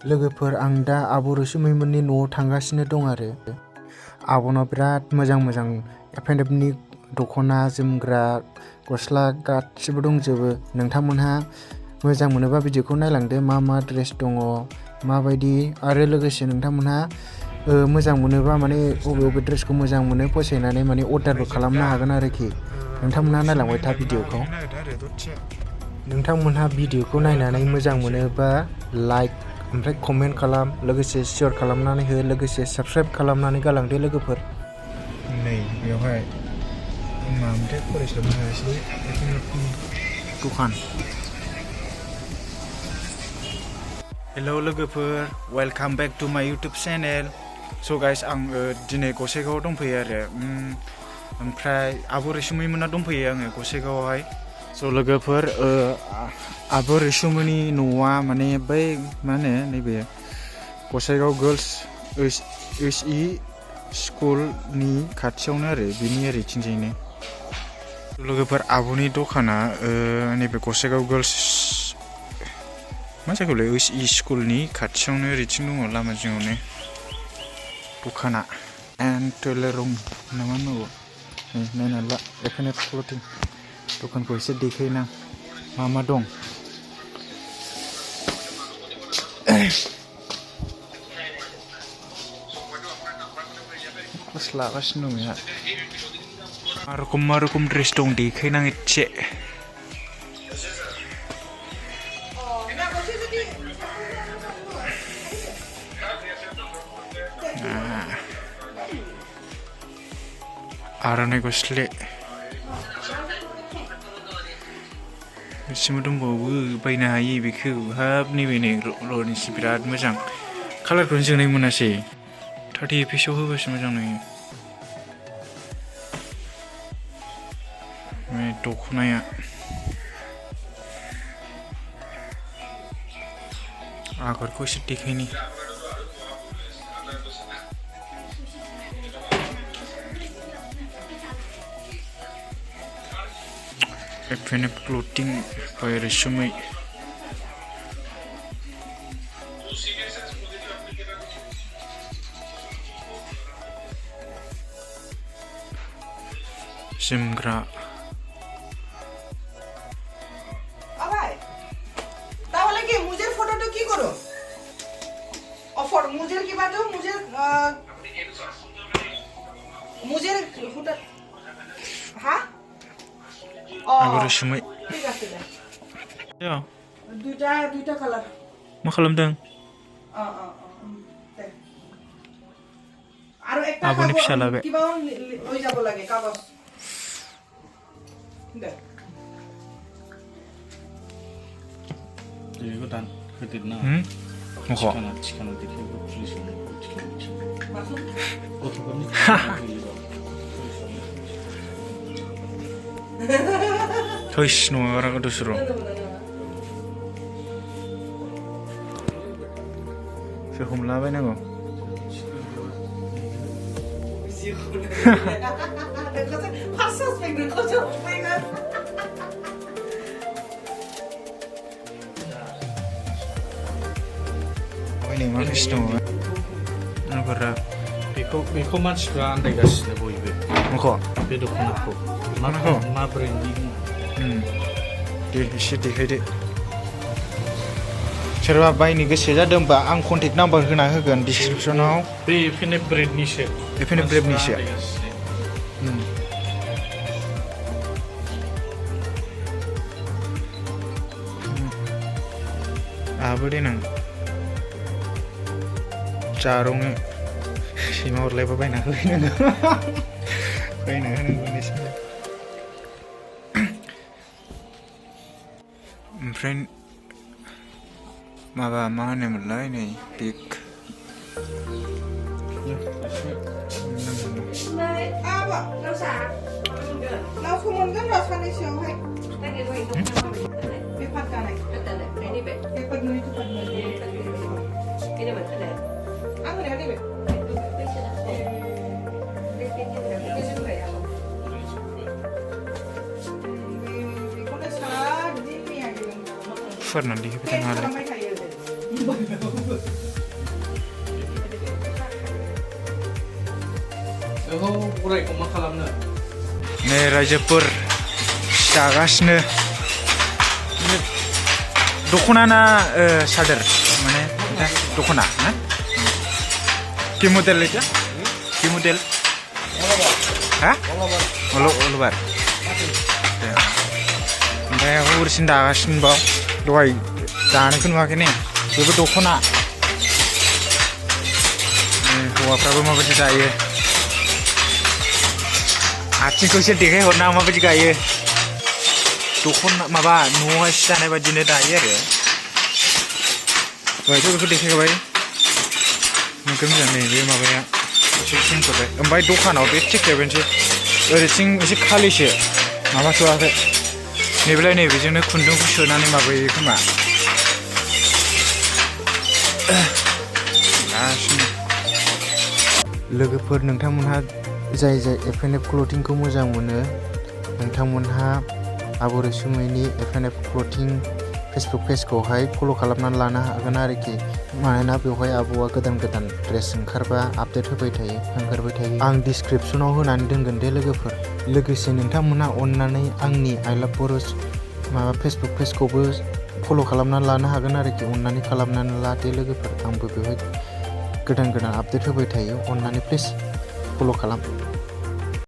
लोगोफोर आं दा आब' रसुमैमोननि न'आव थांगासिनो दं आरो आब'नाव बिराद मोजां मोजां F&F नि दख'ना जोमग्रा गस्ला गासिबो दंजोबो नोंथांमोनहा मोजां मोनोबा भिडिअखौ नायलांदो मा मा ड्रेस दङ माबायदि आरो लोगोसे नोंथांमोनहा मोजां मोनोबा माने बबे ड्रेसखौ मोजां मोनो फसायनानै माने अर्डारबो खालामनो हागोन आरोखि नोंथांमोनहा नायलांबाय था भिडिअखौ नोंथांमोनहा भिडिअखौ नायनानै मोजां मोनोबा लाइक ओमफ्राय कमेन्ट खालाम लोगोसे शेयार खालामनानै हो लोगोसे साबस्क्राइब खालामनानै गालांदो लोगोफोर नै बेवहाय मामोनथाय फरायसालियाव हायासै दखान हेलौ लोगोफोर वेलकाम बेक टु माय इउटुब चेनेल स' गाइस आं दिनै गसाइगावआव दंफैयो आरो ओमफ्राय आब' रैसुमैमोना दंफैयो आङो गसाइगावआवहाय स' लोगोफोर आब' रैसुमैनि न'आ माने बै मा होनो नैबे गसाइगाव गर्ल्स HE स्कुलनि खाथियावनो आरो बिनि ओरैथिंजायनो लोगोफोर आब'नि दखाना नैबे गसाइगाव गर्ल्स मा जायगायावलाय HE स्कुलनि खाथियावनो ओरैथिं दङ लामा जिङावनो दखाना एन्ड टयलेट रुम नामा नांगौ नायना ला F&F Clothing दखानखौ एसे देखायना मा मा दं लागासिनो दं बेहा मा रोखोम ड्रेस दं देखायनां एसे आर'नाइ गस्ला एसेबो दंबावो बायनो हायो बेखौ हाब नैबे नै र'निसि बिराद मोजां कालारखौनो जोंनाय मोनासै 30 पिसाव होबासो मोजां नुयो दख'नाया आगरखौ एसे देखायनि F&F Clothing by Rajapara जोमग्रा তাহলে কি মুজের ফটোটা কি করো অফর মুজের কি বাটো মুজের ফটো হ্যাঁ आगर रसुमै ঠিক আছে या দুইটা কালার मा खालामदों আরো একটা आब'नि फिसाला बे কিবা ওই যাব লাগে কাগজ দে 이거 단 그때나 뭐가 치카나 되게 풀리시네 어떻게 토이스 노라고 도스로 저 홈라바이나고 파스스 백을 거죠 백을 ini मा फिस दङ नगरा बेखौ मानसिफ्रा आन्दायगासिनो बयबो माखौ बे दख'नाखौ मा ब्रेन्डनि दे एसे देखायदो सोरबा बायनो गोसो जादोंबा आं कन्टेक्ट नाम्बार होना होगोन डिसक्रिपसनाव बे F&F ब्रेन्डनिसो F&F ब्रेन्डनिसो आहाबो देनां जारौनो सैमा हरलायबा बायना होनांगौ बायना होनांगौ एसे ओमफ्राय माबा मा होनोमोनलाय नै बिग आबा नावखौ मोनगोन र' सानैसोआवहाय बे फात्तानाय पेपर नुयो तो फात्ता आं होनाया नैबे फोरनानै होबाय थानो हालाय खालामबाय थायो बेखौ बोरायखौ मा खालामनो नै रायजोफोर दागासिनो दख'ना ना सादोर माने दख'ना ना কি মডেল এটা কি মডেল হ্যাঁ অলবার ओमफ्राय हरसिन दागासिनो बाव दहाय दानायखौ नुवाखै ने बेबो दख'ना हौवाफ्राबो माबायदि दायो आथिंखौ एसे देखायहरना माबायदि गायो दख'ना माबा न'आवहाय सि दानाय बायदिनो दायो आरो दहायथ' बेखौ देखायखाबाय नोंखौ मोजां नैबे माबाया एसे सोंथ'बाय ओमफ्राय दखानाव बे थिखायबायनोसै ओरैथिं एसे खालिसो माबाथ'वाखै नैबेलाय नैबेजोंनो खुन्दुंखौ सोनानै माबायो खोमा लोगोफोर नोंथांमोनहा जाय F&F क्लथिंखौ मोजां मोनो नोंथांमोनहा आब' रैसुमैनि F&F क्लथिं फेसबुक पेजखौहाय फल' खालामनानै लानो हागोन आरोखि मानोना बेवहाय आब'आ गोदान गोदान ड्रेस ओंखारबा आपडेट होबाय थायो आं डिसक्रिपसनाव होनानै दोनगोन दे लोगोफोर लोगोसे नोंथांमोनहा अननानै आंनि आइ लाभ बर' माबा फेसबुक पेजखौबो फल' खालामनानै लानो हागोन आरोखि अननानै खालामनानै ला दे लोगोफोर आंबो बेवहाय गोदान गोदान आपडेट होबाय थायो अननानै प्लिज फल' खालाम